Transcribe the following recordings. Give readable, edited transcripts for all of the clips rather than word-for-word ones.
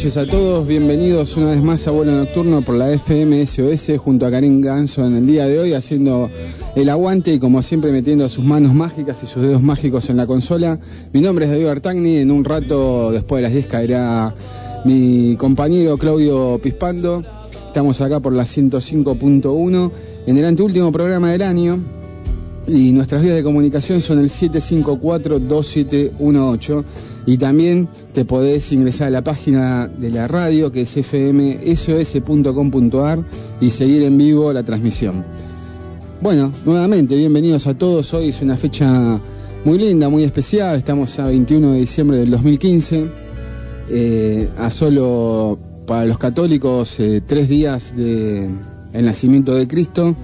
noches a todos, bienvenidos una vez más a Vuelo Nocturno por la FM SOS junto a Karim Ganso en el día de hoy, haciendo el aguante y como siempre metiendo sus manos mágicas y sus dedos mágicos en la consola. Mi nombre es David Artagni, en un rato después de las 10 caerá mi compañero Claudio Pispando. Estamos acá por la 105.1 en el anteúltimo programa del año y nuestras vías de comunicación son el 754-2718 y también te podés ingresar a la página de la radio que es fmsos.com.ar y seguir en vivo la transmisión. Bueno, nuevamente bienvenidos a todos. Hoy es una fecha muy linda, muy especial. Estamos a 21 de diciembre del 2015, a solo para los católicos 3 días del nacimiento de Cristo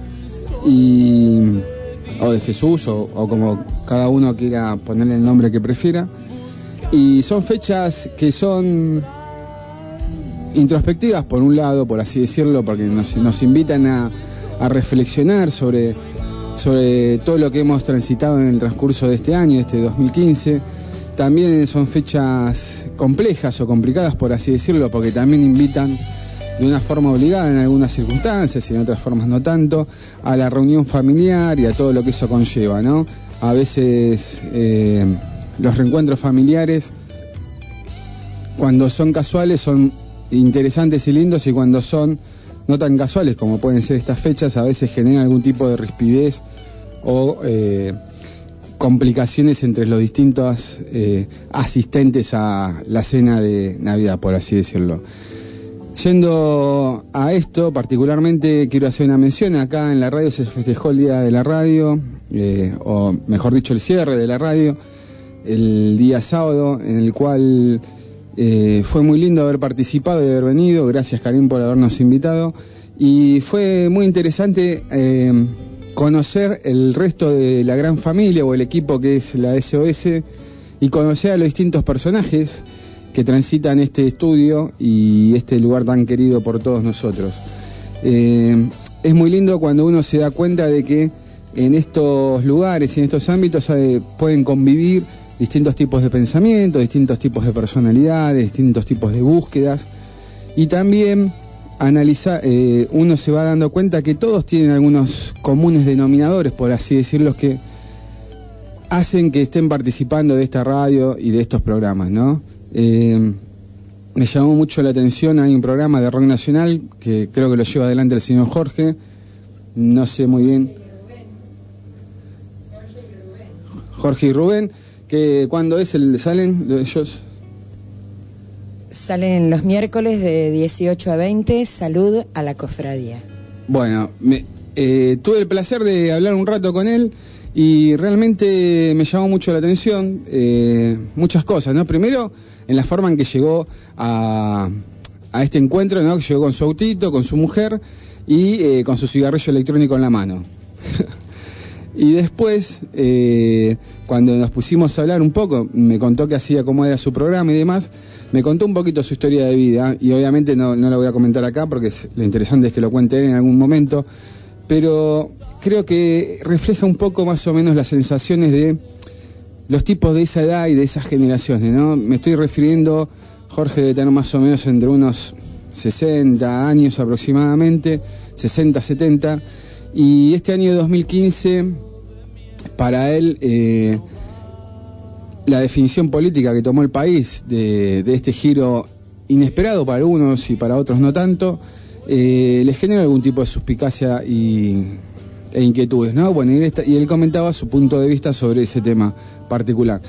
o de Jesús, o como cada uno quiera ponerle el nombre que prefiera. Y son fechas que son introspectivas por un lado, por así decirlo, porque nos invitan a reflexionar sobre todo lo que hemos transitado en el transcurso de este año, de este 2015. También son fechas complejas o complicadas, por así decirlo, porque también invitan de una forma obligada en algunas circunstancias y en otras formas no tanto, a la reunión familiar y a todo lo que eso conlleva, ¿no? A veces los reencuentros familiares, cuando son casuales, son interesantes y lindos, y cuando son no tan casuales como pueden ser estas fechas, a veces generan algún tipo de rispidez o complicaciones entre los distintos asistentes a la cena de Navidad, por así decirlo. Yendo a esto, particularmente quiero hacer una mención. Acá en la radio se festejó el Día de la Radio, o mejor dicho, el cierre de la radio, el día sábado, en el cual fue muy lindo haber participado y haber venido. Gracias, Karim, por habernos invitado. Y fue muy interesante conocer el resto de la gran familia o el equipo que es la SOS y conocer a los distintos personajes que transitan este estudio y este lugar tan querido por todos nosotros. Es muy lindo cuando uno se da cuenta de que en estos lugares y en estos ámbitos pueden convivir distintos tipos de pensamientos, distintos tipos de personalidades, distintos tipos de búsquedas, y también uno se va dando cuenta que todos tienen algunos comunes denominadores, por así decirlo, que hacen que estén participando de esta radio y de estos programas, ¿no? Me llamó mucho la atención, hay un programa de rock nacional que creo que lo lleva adelante el señor Jorge, no sé muy bien, Jorge y Rubén, que cuando salen ellos. Salen los miércoles de 18 a 20, salud a la cofradía. Bueno, tuve el placer de hablar un rato con él y realmente me llamó mucho la atención muchas cosas, ¿no? Primero, en la forma en que llegó a este encuentro, ¿no? Que llegó con su autito, con su mujer y con su cigarrillo electrónico en la mano. Y después, cuando nos pusimos a hablar un poco, me contó que hacía, cómo era su programa y demás, me contó un poquito su historia de vida, y obviamente no la voy a comentar acá porque lo interesante es que lo cuente él en algún momento, pero creo que refleja un poco más o menos las sensaciones de los tipos de esa edad y de esas generaciones, ¿no? Me estoy refiriendo, Jorge debe tener más o menos entre unos 60 años aproximadamente, 60, 70, y este año 2015, para él, la definición política que tomó el país de este giro inesperado para algunos y para otros no tanto, les genera algún tipo de suspicacia e inquietudes, ¿no? Bueno, y él comentaba su punto de vista sobre ese tema particular.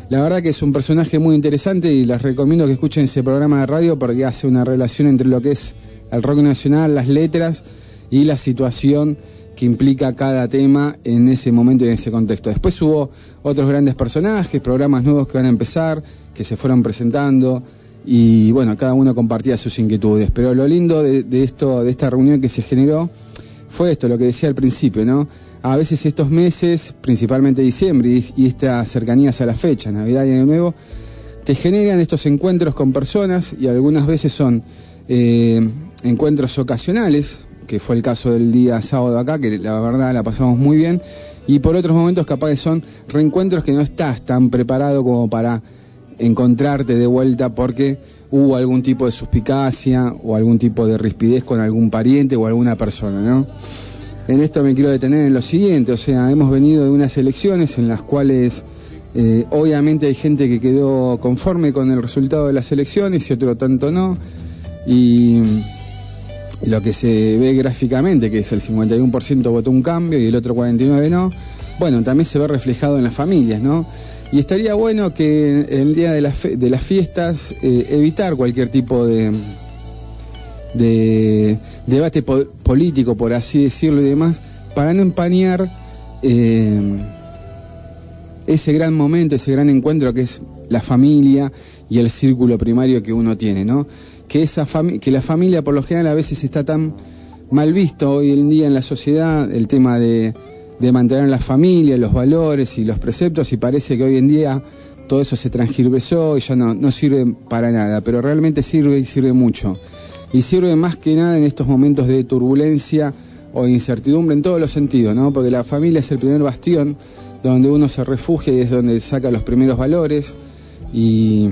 La verdad que es un personaje muy interesante y les recomiendo que escuchen ese programa de radio porque hace una relación entre lo que es el rock nacional, las letras y la situación que implica cada tema en ese momento y en ese contexto. Después hubo otros grandes personajes, programas nuevos que van a empezar, que se fueron presentando, y bueno, cada uno compartía sus inquietudes. Pero lo lindo de esta reunión que se generó fue esto, lo que decía al principio, ¿no? A veces estos meses, principalmente diciembre y estas cercanías a la fecha, Navidad y Año Nuevo, te generan estos encuentros con personas, y algunas veces son encuentros ocasionales, que fue el caso del día sábado acá, que la verdad la pasamos muy bien, y por otros momentos capaz que son reencuentros que no estás tan preparado como para encontrarte de vuelta, porque hubo algún tipo de suspicacia o algún tipo de rispidez con algún pariente o alguna persona, ¿no? En esto me quiero detener en lo siguiente, o sea, hemos venido de unas elecciones en las cuales obviamente hay gente que quedó conforme con el resultado de las elecciones y otro tanto no, y lo que se ve gráficamente, que es el 51% votó un cambio y el otro 49% no, bueno, también se ve reflejado en las familias, ¿no? Y estaría bueno que el día de las fiestas evitar cualquier tipo de debate político, por así decirlo, y demás, para no empañar ese gran momento, ese gran encuentro que es la familia y el círculo primario que uno tiene, ¿no? Que la familia por lo general a veces está tan mal visto hoy en día en la sociedad, el tema de mantener la familia, los valores y los preceptos, y parece que hoy en día todo eso se transgiversó y ya no sirve para nada, pero realmente sirve y sirve mucho. Y sirve más que nada en estos momentos de turbulencia o de incertidumbre en todos los sentidos, ¿no? Porque la familia es el primer bastión donde uno se refugia y es donde saca los primeros valores, y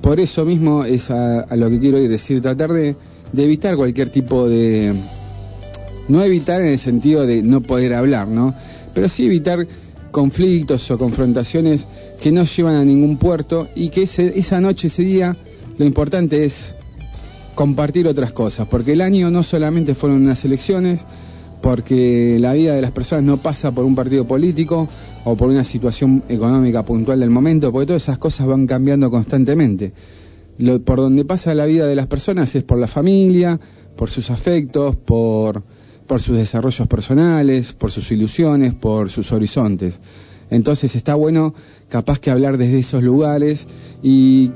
por eso mismo es a lo que quiero ir, decir, tratar de evitar cualquier tipo de... No evitar en el sentido de no poder hablar, ¿no? Pero sí evitar conflictos o confrontaciones que no llevan a ningún puerto, y que esa noche, ese día, lo importante es compartir otras cosas, porque el año no solamente fueron unas elecciones, porque la vida de las personas no pasa por un partido político o por una situación económica puntual del momento, porque todas esas cosas van cambiando constantemente. Por donde pasa la vida de las personas es por la familia, por sus afectos, por sus desarrollos personales, por sus ilusiones, por sus horizontes. Entonces está bueno capaz que hablar desde esos lugares y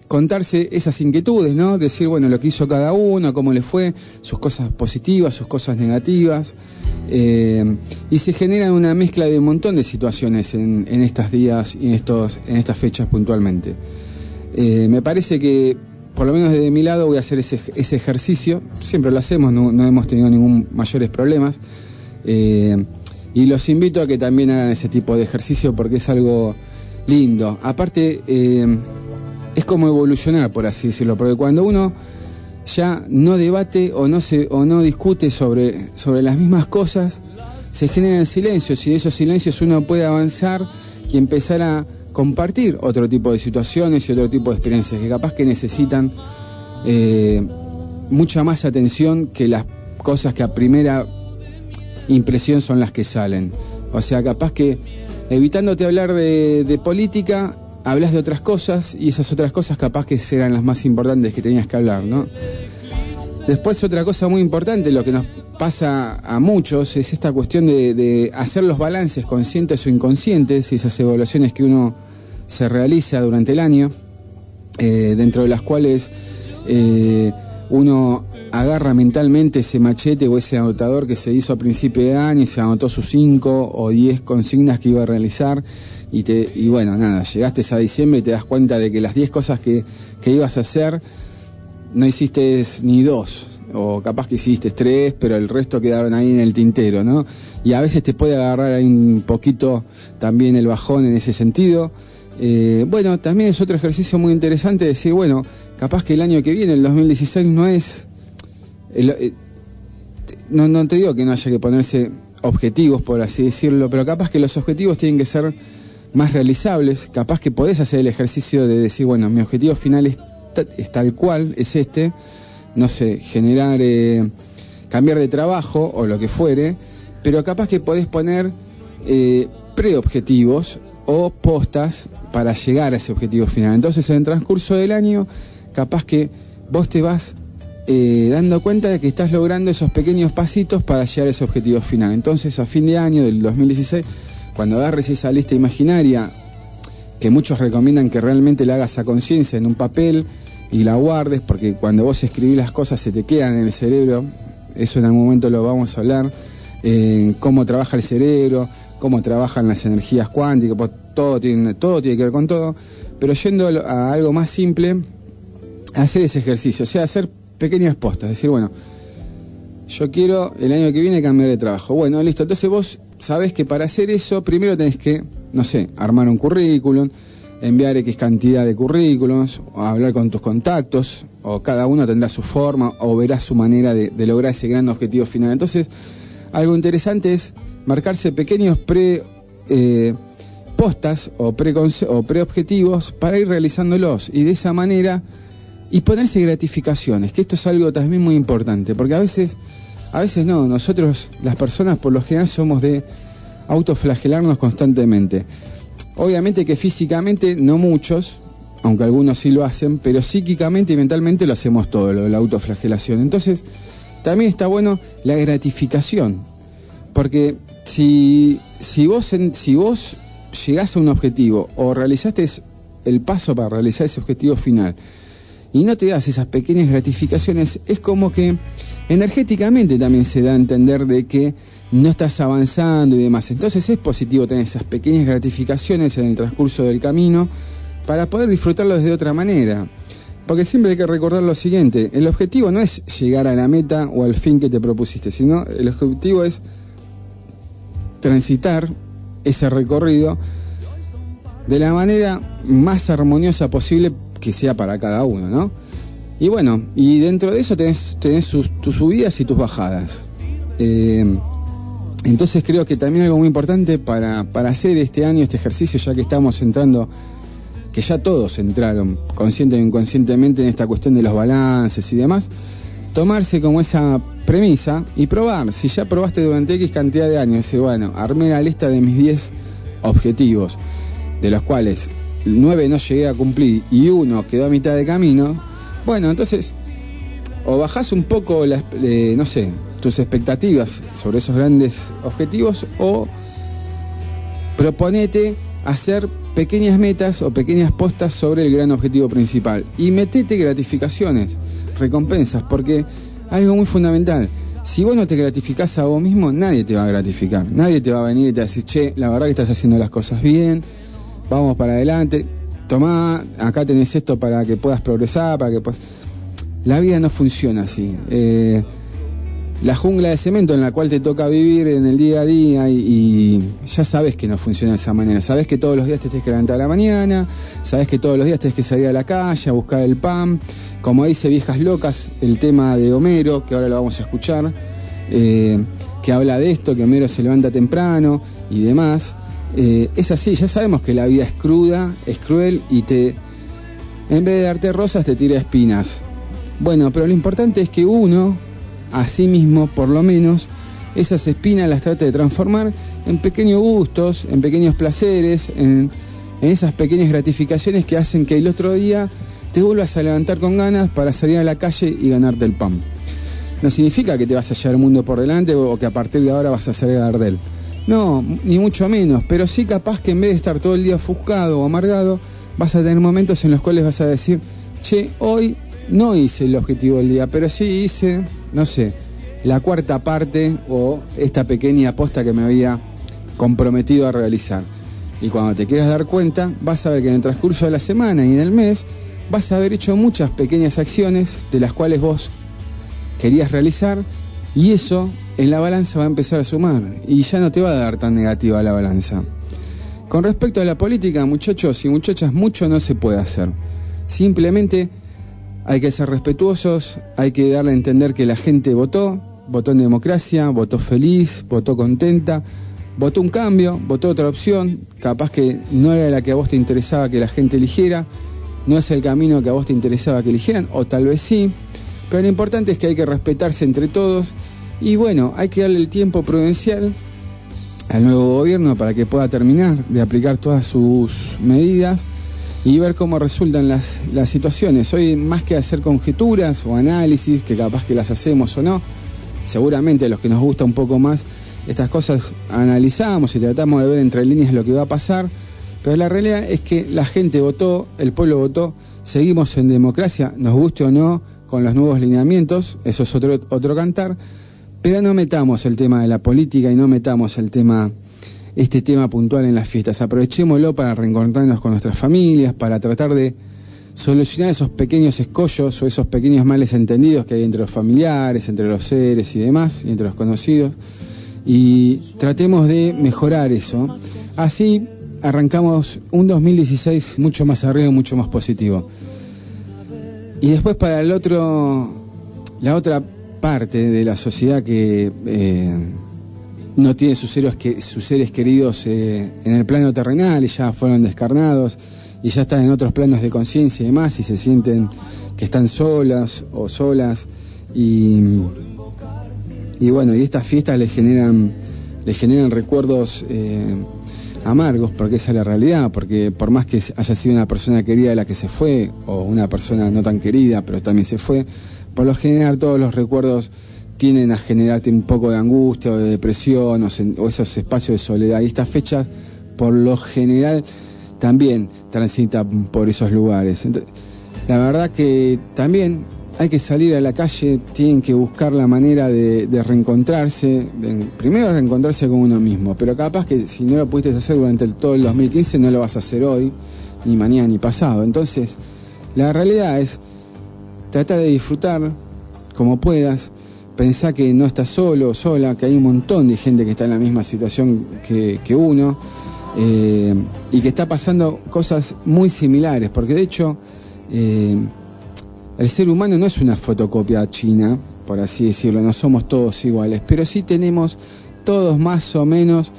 contarse esas inquietudes, ¿no? Decir, bueno, lo que hizo cada uno, cómo le fue, sus cosas positivas, sus cosas negativas, y se genera una mezcla de un montón de situaciones en estos días y en estas fechas puntualmente. Me parece que, por lo menos desde mi lado, voy a hacer ese ejercicio. Siempre lo hacemos, no hemos tenido ningún mayores problemas, y los invito a que también hagan ese tipo de ejercicio, porque es algo lindo. Aparte, es como evolucionar, por así decirlo, porque cuando uno ya no debate o no discute sobre las mismas cosas, se generan silencios, y de esos silencios uno puede avanzar y empezar a compartir otro tipo de situaciones y otro tipo de experiencias que capaz que necesitan mucha más atención que las cosas que a primera impresión son las que salen. O sea, capaz que evitándote hablar de política, hablas de otras cosas, y esas otras cosas capaz que serán las más importantes que tenías que hablar, ¿no? Después, otra cosa muy importante, lo que nos pasa a muchos, es esta cuestión de hacer los balances conscientes o inconscientes, y esas evaluaciones que uno se realiza durante el año, dentro de las cuales uno agarra mentalmente ese machete o ese anotador que se hizo a principio de año y se anotó sus 5 o 10 consignas que iba a realizar, y bueno, nada, llegaste a diciembre y te das cuenta de que las 10 cosas que ibas a hacer no hiciste ni 2, o capaz que hiciste 3, pero el resto quedaron ahí en el tintero, ¿no? Y a veces te puede agarrar ahí un poquito también el bajón en ese sentido. Bueno, también es otro ejercicio muy interesante decir, bueno, capaz que el año que viene, el 2016, no es... no te digo que no haya que ponerse objetivos, por así decirlo, pero capaz que los objetivos tienen que ser más realizables. Capaz que podés hacer el ejercicio de decir, bueno, mi objetivo final es tal cual, es este, no sé, generar, cambiar de trabajo o lo que fuere, pero capaz que podés poner preobjetivos o postas para llegar a ese objetivo final. Entonces, en el transcurso del año, capaz que vos te vas dando cuenta de que estás logrando esos pequeños pasitos para llegar a ese objetivo final. Entonces, a fin de año del 2016, cuando agarres esa lista imaginaria, que muchos recomiendan que realmente la hagas a conciencia en un papel y la guardes, porque cuando vos escribís las cosas se te quedan en el cerebro. Eso en algún momento lo vamos a hablar, cómo trabaja el cerebro, cómo trabajan las energías cuánticas, pues todo tiene que ver con todo. Pero yendo a algo más simple, hacer ese ejercicio, o sea, hacer pequeñas postas, decir, bueno, yo quiero el año que viene cambiar de trabajo. Bueno, listo, entonces vos sabés que para hacer eso primero tenés que, no sé, armar un currículum, enviar X cantidad de currículums, o hablar con tus contactos, o cada uno tendrá su forma, o verá su manera de lograr ese gran objetivo final. Entonces, algo interesante es marcarse pequeños postas o preobjetivos para ir realizándolos, y de esa manera, y ponerse gratificaciones, que esto es algo también muy importante, porque a veces no, nosotros, las personas, por lo general somos de autoflagelarnos constantemente. Obviamente que físicamente no muchos, aunque algunos sí lo hacen, pero psíquicamente y mentalmente lo hacemos todo, lo de la autoflagelación. Entonces, también está bueno la gratificación, porque si vos llegás a un objetivo o realizaste el paso para realizar ese objetivo final y no te das esas pequeñas gratificaciones, es como que energéticamente también se da a entender de que no estás avanzando y demás. Entonces es positivo tener esas pequeñas gratificaciones en el transcurso del camino para poder disfrutarlo de otra manera. Porque siempre hay que recordar lo siguiente: el objetivo no es llegar a la meta o al fin que te propusiste, sino el objetivo es transitar ese recorrido de la manera más armoniosa posible que sea para cada uno, ¿no? Y bueno, y dentro de eso tenés tus subidas y tus bajadas. Entonces creo que también algo muy importante para hacer este año, este ejercicio, ya que estamos entrando, que ya todos entraron consciente o inconscientemente en esta cuestión de los balances y demás, tomarse como esa premisa y probar. Si ya probaste durante X cantidad de años, decir, bueno, armé la lista de mis 10 objetivos, de los cuales 9 no llegué a cumplir y 1 quedó a mitad de camino, bueno, entonces o bajás un poco no sé, tus expectativas sobre esos grandes objetivos, o proponete hacer pequeñas metas o pequeñas postas sobre el gran objetivo principal y metete gratificaciones, recompensas, porque algo muy fundamental: si vos no te gratificás a vos mismo, nadie te va a gratificar, nadie te va a venir y te va a decir, che, la verdad que estás haciendo las cosas bien, vamos para adelante, tomá, acá tenés esto para que puedas progresar, para que puedas... La vida no funciona así. La jungla de cemento en la cual te toca vivir en el día a día, y ya sabes que no funciona de esa manera. Sabes que todos los días te tienes que levantar a la mañana, sabes que todos los días tienes que salir a la calle a buscar el pan. Como dice Viejas Locas, el tema de Homero, que ahora lo vamos a escuchar, que habla de esto, que Homero se levanta temprano y demás. Es así, ya sabemos que la vida es cruda, es cruel, y en vez de darte rosas te tira espinas. Bueno, pero lo importante es que uno, a sí mismo, por lo menos, esas espinas las trate de transformar en pequeños gustos, en pequeños placeres, en esas pequeñas gratificaciones que hacen que el otro día te vuelvas a levantar con ganas para salir a la calle y ganarte el pan. No significa que te vas a llevar el mundo por delante o que a partir de ahora vas a salir a Gardel. No, ni mucho menos, pero sí capaz que en vez de estar todo el día ofuscado o amargado, vas a tener momentos en los cuales vas a decir, che, hoy no hice el objetivo del día, pero sí hice, no sé, la cuarta parte o esta pequeña aposta que me había comprometido a realizar. Y cuando te quieras dar cuenta, vas a ver que en el transcurso de la semana y en el mes vas a haber hecho muchas pequeñas acciones de las cuales vos querías realizar, y eso en la balanza va a empezar a sumar y ya no te va a dar tan negativa la balanza. Con respecto a la política, muchachos y muchachas, mucho no se puede hacer. Simplemente hay que ser respetuosos, hay que darle a entender que la gente votó en democracia, votó feliz, votó contenta, votó un cambio, votó otra opción, capaz que no era la que a vos te interesaba que la gente eligiera, no es el camino que a vos te interesaba que eligieran, o tal vez sí, pero lo importante es que hay que respetarse entre todos, y bueno, hay que darle el tiempo prudencial al nuevo gobierno para que pueda terminar de aplicar todas sus medidas y ver cómo resultan las situaciones. Hoy, más que hacer conjeturas o análisis, que capaz que las hacemos o no, seguramente a los que nos gusta un poco más estas cosas analizamos y tratamos de ver entre líneas lo que va a pasar, pero la realidad es que la gente votó, el pueblo votó, seguimos en democracia, nos guste o no, con los nuevos lineamientos, eso es otro cantar, pero no metamos el tema de la política y no metamos este tema puntual en las fiestas. Aprovechémoslo para reencontrarnos con nuestras familias, para tratar de solucionar esos pequeños escollos o esos pequeños males entendidos que hay entre los familiares, entre los seres y demás, y entre los conocidos, y tratemos de mejorar eso. Así arrancamos un 2016 mucho más arriba y mucho más positivo. Y después para la otra parte de la sociedad que no tiene sus seres queridos en el plano terrenal y ya fueron descarnados y ya están en otros planos de conciencia y demás y se sienten que están solas o solas y bueno, y estas fiestas les generan recuerdos amargos, porque esa es la realidad, porque por más que haya sido una persona querida la que se fue, o una persona no tan querida, pero también se fue, por lo general todos los recuerdos tienden a generarte un poco de angustia o de depresión o esos espacios de soledad, y estas fechas por lo general también transitan por esos lugares. Entonces, la verdad que también hay que salir a la calle, tienen que buscar la manera de reencontrarse, primero reencontrarse con uno mismo, pero capaz que si no lo pudiste hacer durante todo el 2015 no lo vas a hacer hoy, ni mañana ni pasado. Entonces la realidad es tratar de disfrutar como puedas, pensá que no estás solo o sola, que hay un montón de gente que está en la misma situación que uno, y que está pasando cosas muy similares, porque de hecho el ser humano no es una fotocopia china, por así decirlo, no somos todos iguales, pero sí tenemos todos más o menos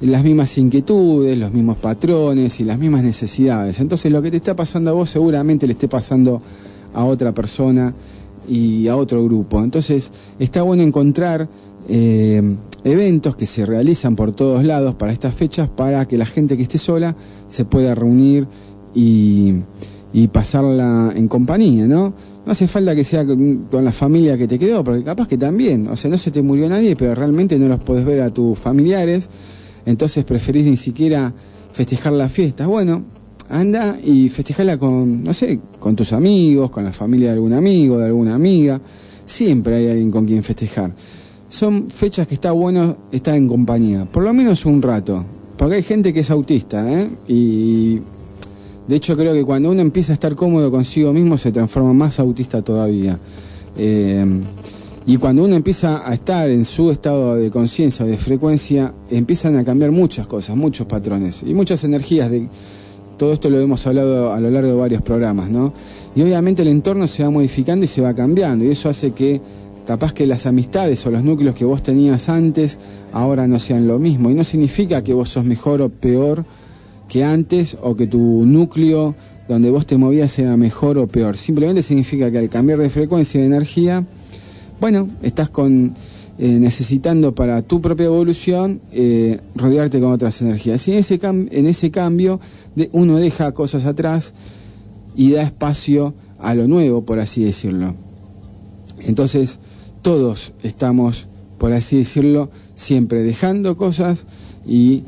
las mismas inquietudes, los mismos patrones y las mismas necesidades. Entonces lo que te está pasando a vos seguramente le esté pasando a otra persona y a otro grupo. Entonces está bueno encontrar eventos que se realizan por todos lados para estas fechas, para que la gente que esté sola se pueda reunir y pasarla en compañía, ¿no? No hace falta que sea con la familia que te quedó, porque capaz que también, o sea, no se te murió nadie, pero realmente no los podés ver a tus familiares, entonces preferís ni siquiera festejar la fiesta. Bueno, anda y festejarla con, no sé, con tus amigos, con la familia de algún amigo, de alguna amiga. Siempre hay alguien con quien festejar. Son fechas que está bueno estar en compañía, por lo menos un rato, porque hay gente que es autista, y de hecho creo que cuando uno empieza a estar cómodo consigo mismo se transforma más autista todavía. Y cuando uno empieza a estar en su estado de conciencia o de frecuencia, empiezan a cambiar muchas cosas, muchos patrones y muchas energías. Todo esto lo hemos hablado a lo largo de varios programas, ¿no? Y obviamente el entorno se va modificando y se va cambiando, y eso hace que capaz que las amistades o los núcleos que vos tenías antes ahora no sean lo mismo. Y no significa que vos sos mejor o peor que antes, o que tu núcleo donde vos te movías sea mejor o peor. Simplemente significa que al cambiar de frecuencia y de energía, bueno, estás necesitando para tu propia evolución rodearte con otras energías. Y en ese cambio uno deja cosas atrás y da espacio a lo nuevo, por así decirlo. Entonces todos estamos, por así decirlo, siempre dejando cosas y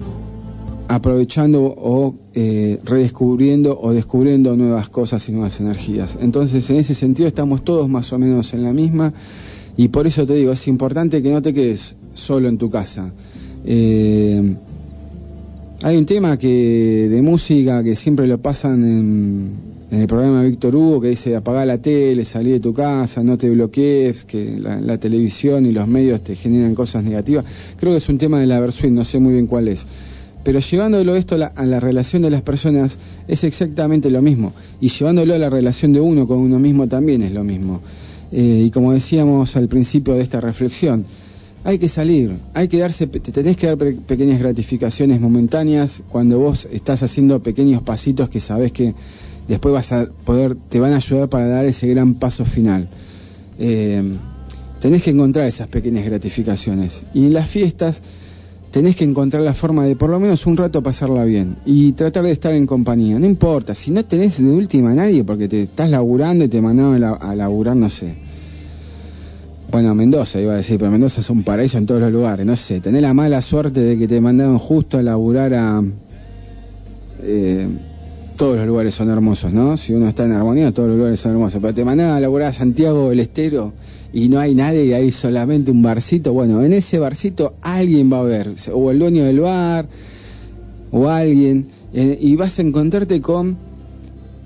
aprovechando o redescubriendo o descubriendo nuevas cosas y nuevas energías. Entonces en ese sentido estamos todos más o menos en la misma, y por eso te digo, es importante que no te quedes solo en tu casa. Hay un tema de música que siempre lo pasan en el programa de Víctor Hugo, que dice: apagá la tele, salí de tu casa, no te bloquees, que la televisión y los medios te generan cosas negativas. Creo que es un tema de la Versuit, no sé muy bien cuál es. Pero llevándolo esto a la relación de las personas es exactamente lo mismo, y llevándolo a la relación de uno con uno mismo también es lo mismo. Y como decíamos al principio de esta reflexión, hay que salir, te tenés que dar pequeñas gratificaciones momentáneas cuando vos estás haciendo pequeños pasitos que sabés que después te van a ayudar para dar ese gran paso final. Tenés que encontrar esas pequeñas gratificaciones, y en las fiestas tenés que encontrar la forma de por lo menos un rato pasarla bien y tratar de estar en compañía. No importa, si no tenés de última a nadie porque te estás laburando y te mandaron a laburar, no sé. Bueno, Mendoza iba a decir, pero Mendoza es un paraíso en todos los lugares, no sé. Tenés la mala suerte de que te mandaron justo a laburar a... todos los lugares son hermosos, ¿no? Si uno está en armonía, todos los lugares son hermosos. Pero te mandaron a laburar a Santiago del Estero y no hay nadie y hay solamente un barcito. Bueno, en ese barcito alguien va a ver, o el dueño del bar, o alguien, y vas a encontrarte con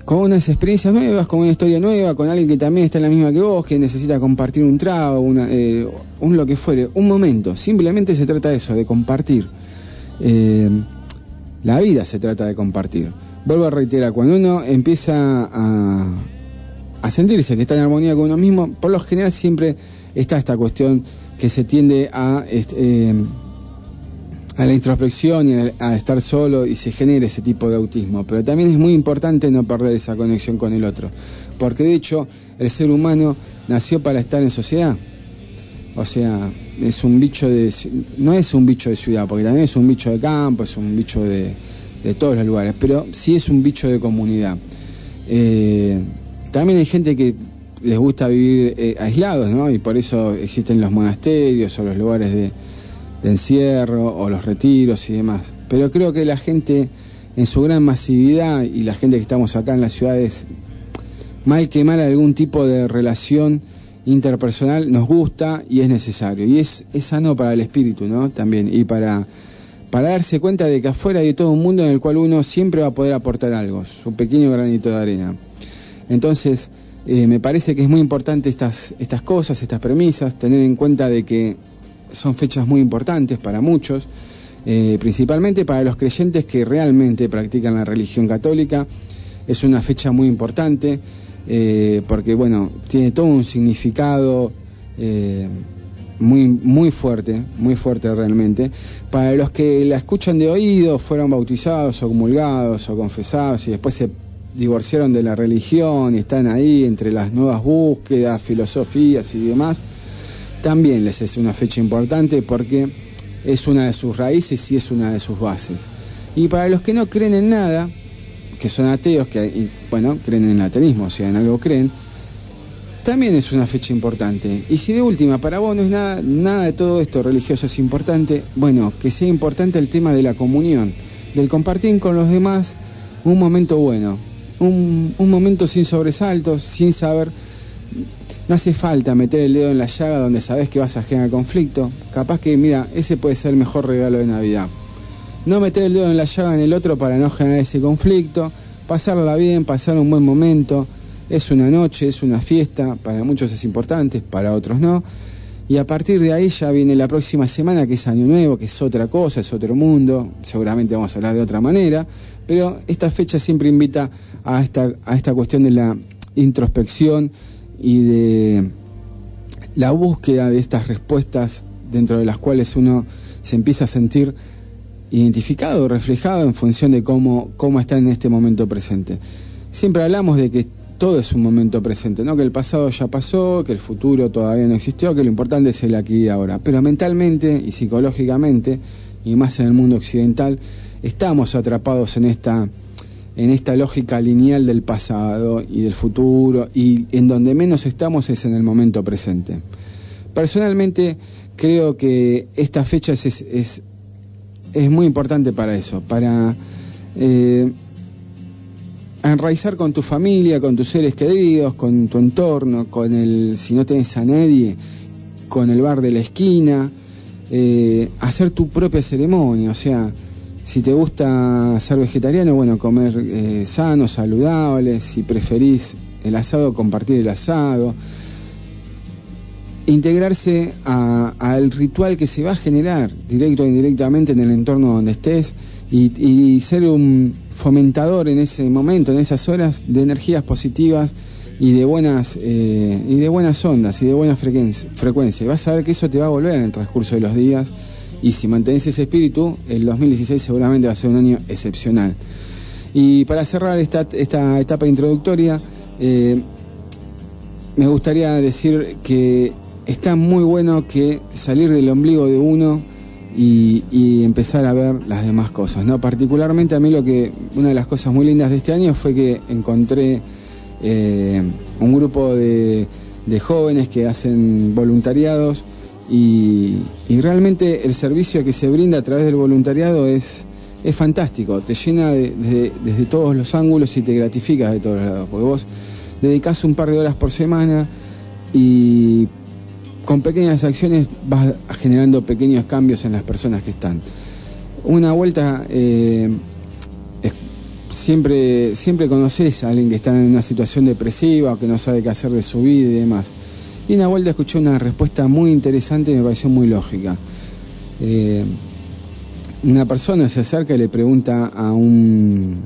unas experiencias nuevas, con una historia nueva, con alguien que también está en la misma que vos, que necesita compartir un trago, un lo que fuere, un momento. Simplemente se trata de eso, de compartir. La vida se trata de compartir. Vuelvo a reiterar, cuando uno empieza a sentirse que está en armonía con uno mismo, por lo general siempre está esta cuestión que se tiende a la introspección y a estar solo, y se genera ese tipo de autismo. Pero también es muy importante no perder esa conexión con el otro, porque de hecho el ser humano nació para estar en sociedad. O sea, es un bicho no es un bicho de ciudad, porque también es un bicho de campo, es un bicho de todos los lugares, pero sí es un bicho de comunidad. También hay gente que les gusta vivir aislados, ¿no? Y por eso existen los monasterios o los lugares de encierro o los retiros y demás. Pero creo que la gente en su gran masividad, y la gente que estamos acá en las ciudades, mal que mal, algún tipo de relación interpersonal nos gusta y es necesario, y es sano para el espíritu, ¿no? También, y para darse cuenta de que afuera hay todo un mundo en el cual uno siempre va a poder aportar algo, su pequeño granito de arena. Entonces me parece que es muy importante estas cosas, estas premisas, tener en cuenta de que son fechas muy importantes para muchos, principalmente para los creyentes que realmente practican la religión católica. Es una fecha muy importante, porque bueno, tiene todo un significado muy fuerte realmente. Para los que la escuchan de oído, fueron bautizados o comulgados o confesados y después se divorciaron de la religión y están ahí entre las nuevas búsquedas, filosofías y demás, también les es una fecha importante porque es una de sus raíces y es una de sus bases. Y para los que no creen en nada, que son ateos, creen en el ateísmo, o sea, en algo creen, también es una fecha importante. Y si de última para vos no es nada de todo esto religioso es importante, bueno, que sea importante el tema de la comunión, del compartir con los demás un momento bueno, un momento sin sobresaltos, sin saber. No hace falta meter el dedo en la llaga donde sabés que vas a generar conflicto. Capaz que, mira, ese puede ser el mejor regalo de Navidad. No meter el dedo en la llaga en el otro para no generar ese conflicto, pasarla bien, pasar un buen momento. Es una noche, es una fiesta, para muchos es importante, para otros no. Y a partir de ahí ya viene la próxima semana, que es Año Nuevo, que es otra cosa, es otro mundo. Seguramente vamos a hablar de otra manera, pero esta fecha siempre invita a esta cuestión de la introspección y de la búsqueda de estas respuestas dentro de las cuales uno se empieza a sentir identificado, reflejado en función de cómo está en este momento presente. Siempre hablamos de que todo es un momento presente, ¿no? Que el pasado ya pasó, que el futuro todavía no existió, que lo importante es el aquí y ahora. Pero mentalmente y psicológicamente, y más en el mundo occidental, estamos atrapados en esta lógica lineal del pasado y del futuro, y en donde menos estamos es en el momento presente. Personalmente creo que esta fecha es muy importante para eso, para enraizar con tu familia, con tus seres queridos, con tu entorno, si no tenés a nadie, con el bar de la esquina, hacer tu propia ceremonia. O sea, si te gusta ser vegetariano, bueno, comer sano, saludable. Si preferís el asado, compartir el asado. Integrarse al ritual que se va a generar, directo o indirectamente, en el entorno donde estés, y ser un fomentador en ese momento, en esas horas, de energías positivas y de buenas ondas y de buena frecuencia. Vas a ver que eso te va a volver en el transcurso de los días, y si mantenés ese espíritu, el 2016 seguramente va a ser un año excepcional. Y para cerrar esta etapa introductoria, me gustaría decir que está muy bueno que salir del ombligo de uno y empezar a ver las demás cosas, ¿no? Particularmente a mí una de las cosas muy lindas de este año fue que encontré un grupo de jóvenes que hacen voluntariados, y realmente el servicio que se brinda a través del voluntariado es fantástico, te llena desde todos los ángulos y te gratifica de todos lados, porque vos dedicás un par de horas por semana y con pequeñas acciones vas generando pequeños cambios en las personas que están. Una vuelta, siempre conoces a alguien que está en una situación depresiva o que no sabe qué hacer de su vida y demás. Y una vuelta escuché una respuesta muy interesante y me pareció muy lógica. una persona se acerca y le pregunta a un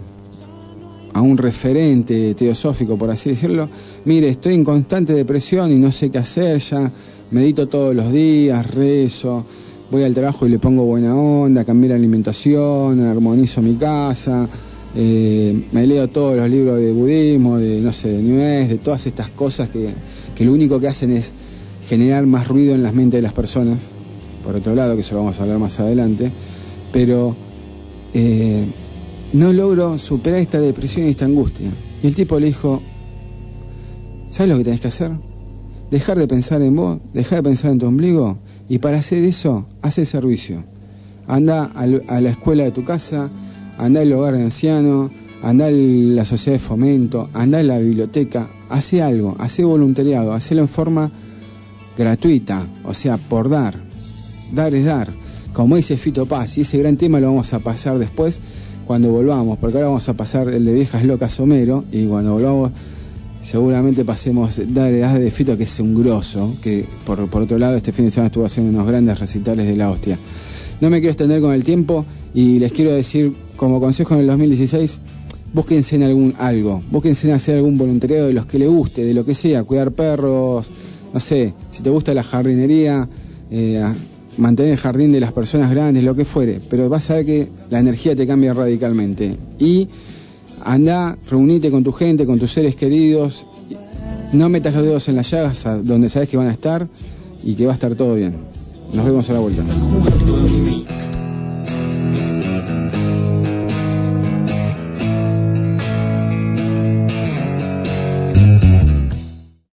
referente teosófico, por así decirlo, mire, estoy en constante depresión y no sé qué hacer, ya medito todos los días, rezo, voy al trabajo y le pongo buena onda, cambié la alimentación, armonizo mi casa, me leo todos los libros de budismo, de no sé, de New Age, de todas estas cosas que lo único que hacen es generar más ruido en las mentes de las personas, por otro lado, que eso lo vamos a hablar más adelante, pero no logro superar esta depresión y esta angustia. Y el tipo le dijo, ¿sabes lo que tenés que hacer? Dejar de pensar en vos, dejar de pensar en tu ombligo, y para hacer eso, hace servicio. Anda a la escuela de tu casa, anda al hogar de ancianos, anda a la sociedad de fomento, anda a la biblioteca, hace algo, hace voluntariado, hacelo en forma gratuita, o sea, por dar. Dar es dar. Como dice Fito Paz, y ese gran tema lo vamos a pasar después cuando volvamos, porque ahora vamos a pasar el de Viejas Locas Homero, y cuando volvamos seguramente pasemos Dar de Fito, que es un grosso, que por otro lado este fin de semana estuvo haciendo unos grandes recitales de la hostia. No me quiero extender con el tiempo y les quiero decir como consejo en el 2016, búsquense en búsquense en hacer algún voluntariado de los que les guste, de lo que sea, cuidar perros, no sé, si te gusta la jardinería, mantener el jardín de las personas grandes, lo que fuere, pero vas a ver que la energía te cambia radicalmente. Y anda, reunite con tu gente, con tus seres queridos, no metas los dedos en las llagas donde sabes que van a estar y que va a estar todo bien. Nos vemos a la vuelta.